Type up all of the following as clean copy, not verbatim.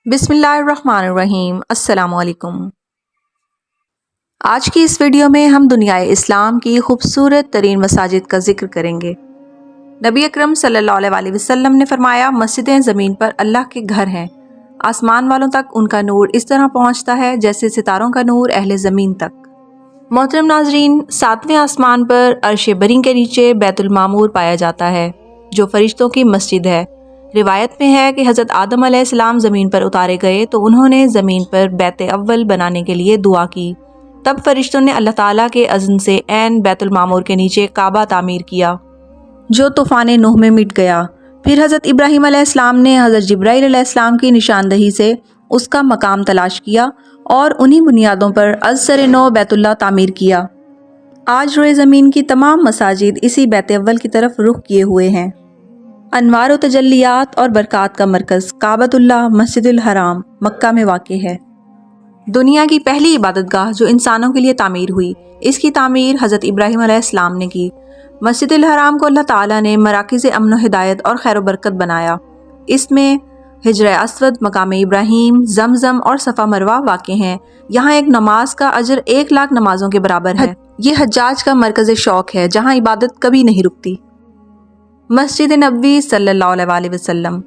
بسم اللہ الرحمن الرحیم۔ السلام علیکم۔ آج کی اس ویڈیو میں ہم دنیائے اسلام کی خوبصورت ترین مساجد کا ذکر کریں گے۔ نبی اکرم صلی اللہ علیہ وسلم نے فرمایا، مسجدیں زمین پر اللہ کے گھر ہیں۔ آسمان والوں تک ان کا نور اس طرح پہنچتا ہے جیسے ستاروں کا نور اہل زمین تک۔ محترم ناظرین، 7ویں آسمان پر عرش بری کے نیچے بیت المعمور پایا جاتا ہے، جو فرشتوں کی مسجد ہے۔ روایت میں ہے کہ حضرت آدم علیہ السلام زمین پر اتارے گئے تو انہوں نے زمین پر بیت اول بنانے کے لیے دعا کی۔ تب فرشتوں نے اللہ تعالیٰ کے اذن سے عین بیت المعمور کے نیچے کعبہ تعمیر کیا، جو طوفان نوح میں مٹ گیا۔ پھر حضرت ابراہیم علیہ السلام نے حضرت جبرائیل علیہ السلام کی نشاندہی سے اس کا مقام تلاش کیا اور انہی بنیادوں پر از سر نو بیت اللہ تعمیر کیا۔ آج روئے زمین کی تمام مساجد اسی بیت اول کی طرف رخ کیے ہوئے ہیں۔ انوار و تجلیات اور برکات کا مرکز کعبۃ اللہ مسجد الحرام مکہ میں واقع ہے۔ دنیا کی پہلی عبادت گاہ جو انسانوں کے لیے تعمیر ہوئی، اس کی تعمیر حضرت ابراہیم علیہ السلام نے کی۔ مسجد الحرام کو اللہ تعالیٰ نے مراکز امن و ہدایت اور خیر و برکت بنایا۔ اس میں حجر اسود، مقام ابراہیم، زمزم اور صفا مروہ واقع ہیں۔ یہاں ایک نماز کا اجر 1,00,000 نمازوں کے برابر ہے۔ یہ حجاج کا مرکز شوق ہے جہاں عبادت کبھی نہیں رکتی۔ مسجد نبوی صلی اللہ علیہ وسلم،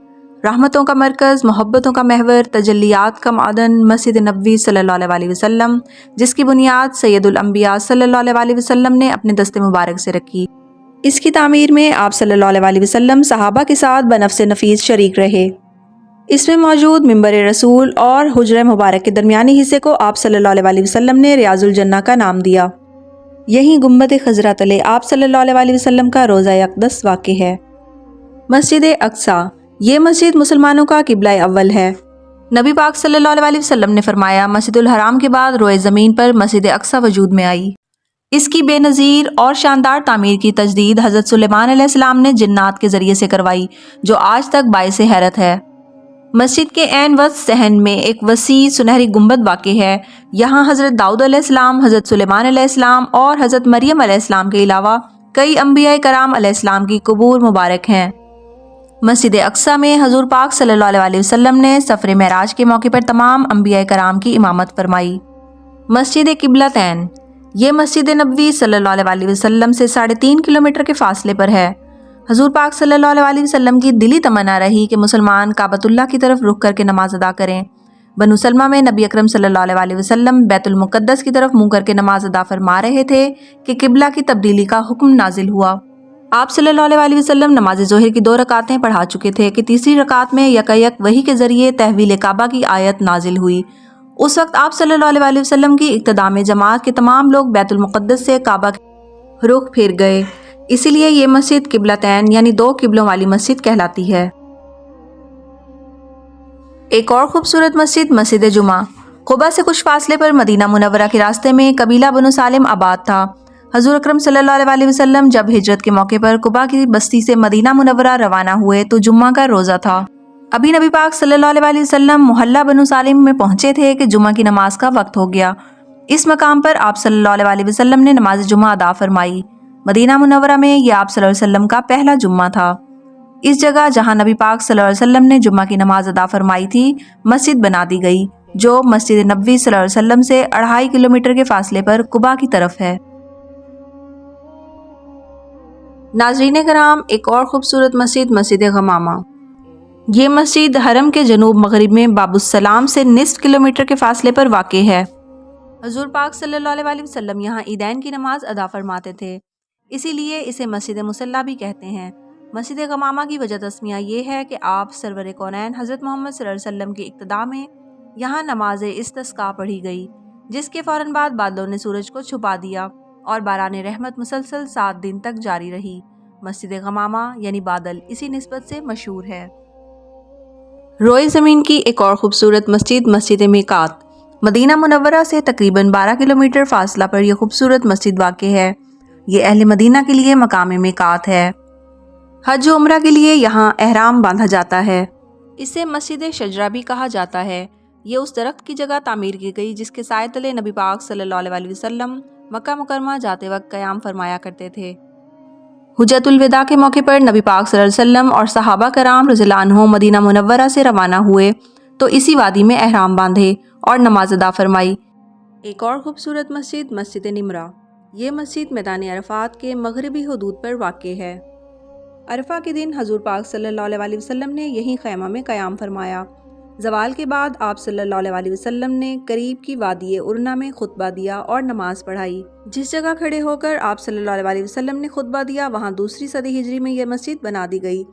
رحمتوں کا مرکز، محبتوں کا محور، تجلیات کا معدن مسجد نبوی صلی اللہ علیہ وسلم، جس کی بنیاد سید الانبیاء صلی اللہ علیہ وسلم نے اپنے دست مبارک سے رکھی۔ اس کی تعمیر میں آپ صلی اللہ علیہ وسلم صحابہ کے ساتھ بنفس نفیس شریک رہے۔ اس میں موجود منبر رسول اور حجرہ مبارک کے درمیانی حصے کو آپ صلی اللہ علیہ وسلم نے ریاض الجنہ کا نام دیا۔ یہیں گنبد خضرا تلے آپ صلی اللہ علیہ وسلم کا روضہ اقدس واقع ہے۔ مسجد اقصیٰ، یہ مسجد مسلمانوں کا قبلہ اول ہے۔ نبی پاک صلی اللہ علیہ وسلم نے فرمایا، مسجد الحرام کے بعد روئے زمین پر مسجد اقصیٰ وجود میں آئی۔ اس کی بے نظیر اور شاندار تعمیر کی تجدید حضرت سلیمان علیہ السلام نے جنات کے ذریعے سے کروائی، جو آج تک باعث حیرت ہے۔ مسجد کے عین وسط صحن میں ایک وسیع سنہری گنبد واقع ہے۔ یہاں حضرت داؤد علیہ السلام، حضرت سلیمان علیہ السلام اور حضرت مریم علیہ السلام کے علاوہ کئی انبیاء کرام علیہ السلام کی قبور مبارک ہیں۔ مسجد اقصیٰ میں حضور پاک صلی اللہ علیہ وسلم نے سفر معراج کے موقع پر تمام انبیاء کرام کی امامت فرمائی۔ مسجد قبلتین، یہ مسجد نبوی صلی اللہ علیہ وسلم سے 3.5 کلومیٹر کے فاصلے پر ہے۔ حضور پاک صلی اللہ علیہ وسلم کی دلی تمنا رہی کہ مسلمان کعبۃ اللہ کی طرف رخ کر کے نماز ادا کریں۔ بنو سلمہ میں نبی اکرم صلی اللہ علیہ وسلم بیت المقدس کی طرف منہ کر کے نماز ادا فرما رہے تھے کہ قبلہ کی تبدیلی کا حکم نازل ہوا۔ آپ صلی اللہ علیہ وسلم نماز ظہر کی 2 رکعتیں پڑھا چکے تھے کہ تیسری رکعت میں یکایک وحی کے ذریعے تحویل کعبہ کی آیت نازل ہوئی۔ اس وقت آپ صلی اللہ علیہ وسلم کی اقتداء میں جماعت کے تمام لوگ بیت المقدس سے کعبہ کی رخ پھیر گئے، اسی لیے یہ مسجد قبلتین یعنی 2 قبلوں والی مسجد کہلاتی ہے۔ ایک اور خوبصورت مسجد مسجد جمعہ، قباء سے کچھ فاصلے پر مدینہ منورہ کے راستے میں قبیلہ بنو سالم آباد تھا۔ حضور اکرم صلی اللہ علیہ وسلم جب ہجرت کے موقع پر قباء کی بستی سے مدینہ منورہ روانہ ہوئے تو جمعہ کا روزہ تھا۔ ابھی نبی پاک صلی اللہ علیہ وسلم محلہ بنو سالم میں پہنچے تھے کہ جمعہ کی نماز کا وقت ہو گیا۔ اس مقام پر آپ صلی اللہ علیہ وسلم نے نماز جمعہ ادا فرمائی۔ مدینہ منورہ میں یہ آپ صلی اللہ علیہ وسلم کا پہلا جمعہ تھا۔ اس جگہ جہاں نبی پاک صلی اللہ علیہ وسلم نے جمعہ کی نماز ادا فرمائی تھی، مسجد بنا دی گئی، جو مسجد نبوی صلی اللہ علیہ وسلم سے 2.5 کلومیٹر کے فاصلے پر قباء کی طرف ہے۔ ناظرین کرام، ایک اور خوبصورت مسجد مسجد غمامہ، یہ مسجد حرم کے جنوب مغرب میں باب السلام سے نصف کلومیٹر کے فاصلے پر واقع ہے۔ حضور پاک صلی اللہ علیہ وسلم یہاں عیدین کی نماز ادا فرماتے تھے، اسی لیے اسے مسجد مصلی بھی کہتے ہیں۔ مسجد غمامہ کی وجہ تسمیہ یہ ہے کہ آپ سرور کونین حضرت محمد صلی اللہ علیہ وسلم کی اقتداء میں یہاں نماز استسقاء پڑھی گئی، جس کے فوراً بعد بادلوں نے سورج کو چھپا دیا اور باران رحمت مسلسل 7 دن تک جاری رہی۔ مسجد غمامہ یعنی بادل اسی نسبت سے مشہور ہے۔ روئے زمین کی ایک اور خوبصورت مسجد مسجد میقات، مدینہ منورہ سے تقریباً 12 کلومیٹر فاصلہ پر یہ خوبصورت مسجد واقع ہے۔ یہ اہل مدینہ کے لیے مقام میقات ہے۔ حج و عمرہ کے لیے یہاں احرام باندھا جاتا ہے۔ اسے مسجد شجرہ بھی کہا جاتا ہے۔ یہ اس درخت کی جگہ تعمیر کی گئی جس کے سائے تلے نبی پاک صلی اللہ علیہ وسلم مکہ مکرمہ جاتے وقت قیام فرمایا کرتے تھے۔ حجۃ الوداع کے موقع پر نبی پاک صلی اللہ علیہ وسلم اور صحابہ کرام رضی اللہ عنہم مدینہ منورہ سے روانہ ہوئے تو اسی وادی میں احرام باندھے اور نماز ادا فرمائی۔ ایک اور خوبصورت مسجد مسجد نمرہ، یہ مسجد میدان عرفات کے مغربی حدود پر واقع ہے۔ عرفہ کے دن حضور پاک صلی اللہ علیہ وسلم نے یہیں خیمہ میں قیام فرمایا۔ زوال کے بعد آپ صلی اللہ علیہ وسلم نے قریب کی وادی ارنا میں خطبہ دیا اور نماز پڑھائی۔ جس جگہ کھڑے ہو کر آپ صلی اللہ علیہ وسلم نے خطبہ دیا وہاں دوسری صدی ہجری میں یہ مسجد بنا دی گئی۔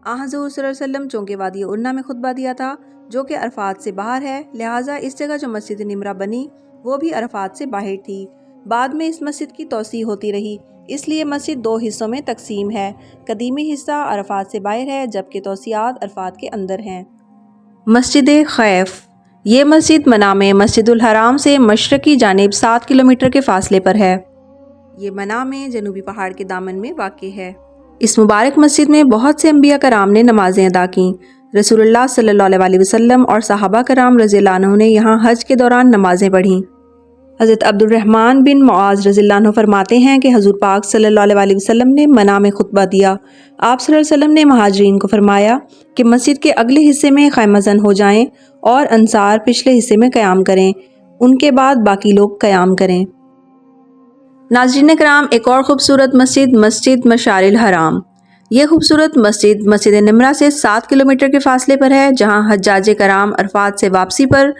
حضور صلی اللہ علیہ وسلم چونکہ وادی ارنا میں خطبہ دیا تھا جو کہ عرفات سے باہر ہے، لہٰذا اس جگہ جو مسجد نمرہ بنی وہ بھی عرفات سے باہر تھی۔ بعد میں اس مسجد کی توسیع ہوتی رہی، اس لیے مسجد دو حصوں میں تقسیم ہے۔ قدیمی حصہ عرفات سے باہر ہے جبکہ توسیعات عرفات کے اندر ہیں۔ مسجد خیف، یہ مسجد منی میں مسجد الحرام سے مشرقی جانب 7 کلومیٹر کے فاصلے پر ہے۔ یہ منی میں جنوبی پہاڑ کے دامن میں واقع ہے۔ اس مبارک مسجد میں بہت سے انبیاء کرام نے نمازیں ادا کیں۔ رسول اللہ صلی اللہ علیہ وسلم اور صحابہ کرام رضی اللہ عنہ نے یہاں حج کے دوران نمازیں پڑھیں۔ حضرت عبد الرحمن بن معاذ رضی اللہ عنہ فرماتے ہیں کہ حضور پاک صلی اللہ علیہ وسلم نے منی میں خطبہ دیا۔ آپ صلی اللہ علیہ وسلم نے مہاجرین کو فرمایا کہ مسجد کے اگلے حصے میں خیمہ زن ہو جائیں اور انصار پچھلے حصے میں قیام کریں، ان کے بعد باقی لوگ قیام کریں۔ ناظرین کرام، ایک اور خوبصورت مسجد مسجد مشعر الحرام، یہ خوبصورت مسجد مسجد نمرہ سے 7 کلومیٹر کے فاصلے پر ہے، جہاں حجاج کرام عرفات سے واپسی پر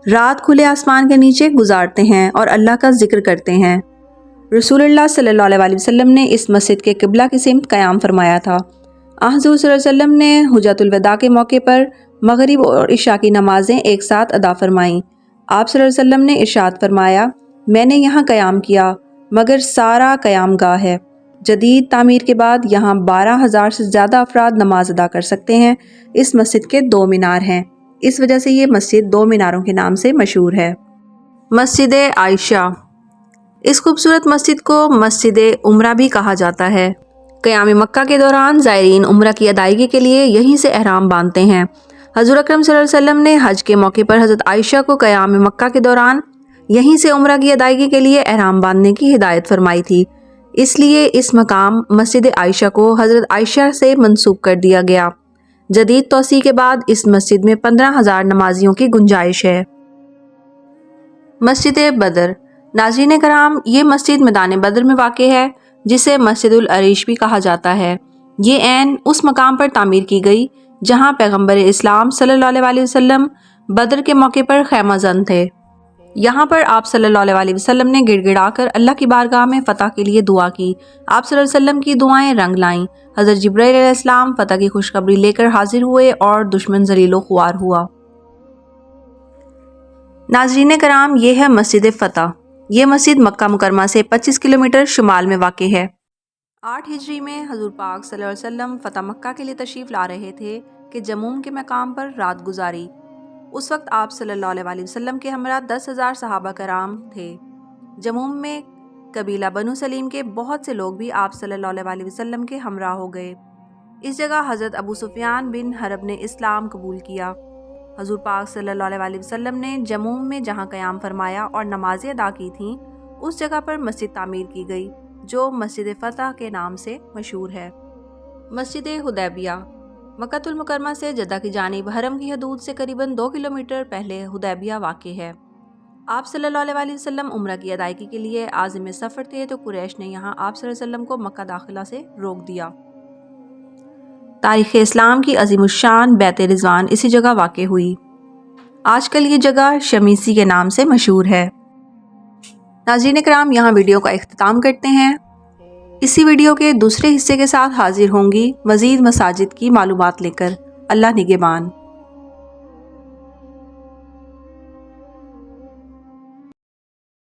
رات کھلے آسمان کے نیچے گزارتے ہیں اور اللہ کا ذکر کرتے ہیں۔ رسول اللہ صلی اللہ علیہ وسلم نے اس مسجد کے قبلہ کی سمت قیام فرمایا تھا۔ حضور صلی اللہ علیہ وسلم نے حجۃ الوداع کے موقع پر مغرب اور عشاء کی نمازیں ایک ساتھ ادا فرمائیں۔ آپ صلی اللہ علیہ وسلم نے ارشاد فرمایا، میں نے یہاں قیام کیا مگر سارا قیام گاہ ہے۔ جدید تعمیر کے بعد یہاں 12,000 سے زیادہ افراد نماز ادا کر سکتے ہیں۔ اس مسجد کے 2 مینار ہیں، اس وجہ سے یہ مسجد 2 میناروں کے نام سے مشہور ہے۔ مسجد عائشہ، اس خوبصورت مسجد کو مسجد عمرہ بھی کہا جاتا ہے۔ قیام مکہ کے دوران زائرین عمرہ کی ادائیگی کے لیے یہیں سے احرام باندھتے ہیں۔ حضور اکرم صلی اللہ علیہ وسلم نے حج کے موقع پر حضرت عائشہ کو قیام مکہ کے دوران یہیں سے عمرہ کی ادائیگی کے لیے احرام باندھنے کی ہدایت فرمائی تھی، اس لیے اس مقام مسجد عائشہ کو حضرت عائشہ سے منسوب کر دیا گیا۔ جدید توسیع کے بعد اس مسجد میں 15,000 نمازیوں کی گنجائش ہے۔ مسجد بدر، ناظرین کرام، یہ مسجد میدان بدر میں واقع ہے جسے مسجد العریش بھی کہا جاتا ہے۔ یہ عین اس مقام پر تعمیر کی گئی جہاں پیغمبر اسلام صلی اللہ علیہ وسلم بدر کے موقع پر خیمہ زن تھے۔ یہاں پر آپ صلی اللہ علیہ وسلم نے گڑ گڑا کر اللہ کی بارگاہ میں فتح کے لیے دعا کی۔ آپ صلی اللہ علیہ وسلم کی دعائیں رنگ لائیں۔ حضرت جبرائیل علیہ السلام فتح کی خوشخبری لے کر حاضر ہوئے اور دشمن ذلیل و خوار ہوا۔ ناظرین کرام، یہ ہے مسجد فتح۔ یہ مسجد مکہ مکرمہ سے 25 کلومیٹر شمال میں واقع ہے۔ 8 ہجری میں حضور پاک صلی اللہ علیہ وسلم فتح مکہ کے لیے تشریف لا رہے تھے کہ جموم کے مقام پر رات گزاری۔ اس وقت آپ صلی اللہ علیہ وسلم کے ہمراہ 10,000 صحابہ کرام تھے۔ جموم میں قبیلہ بنو سلیم کے بہت سے لوگ بھی آپ صلی اللہ علیہ وسلم کے ہمراہ ہو گئے۔ اس جگہ حضرت ابو سفیان بن حرب نے اسلام قبول کیا۔ حضور پاک صلی اللہ علیہ وسلم نے جموم میں جہاں قیام فرمایا اور نمازیں ادا کی تھیں، اس جگہ پر مسجد تعمیر کی گئی جو مسجد فتح کے نام سے مشہور ہے۔ مسجد حدیبیہ، مکہ المکرمہ سے جدہ کی جانب حرم کی حدود سے قریباً 2 کلومیٹر پہلے حدیبیہ واقع ہے۔ آپ صلی اللہ علیہ وسلم عمرہ کی ادائیگی کے لیے عازم سفر تھے تو قریش نے یہاں آپ صلی اللہ علیہ وسلم کو مکہ داخلہ سے روک دیا۔ تاریخ اسلام کی عظیم الشان بیت رضوان اسی جگہ واقع ہوئی۔ آج کل یہ جگہ شمیسی کے نام سے مشہور ہے۔ ناظرین کرام، یہاں ویڈیو کا اختتام کرتے ہیں۔ اسی ویڈیو کے دوسرے حصے کے ساتھ حاضر ہوں گی مزید مساجد کی معلومات لے کر۔ اللہ نگہبان۔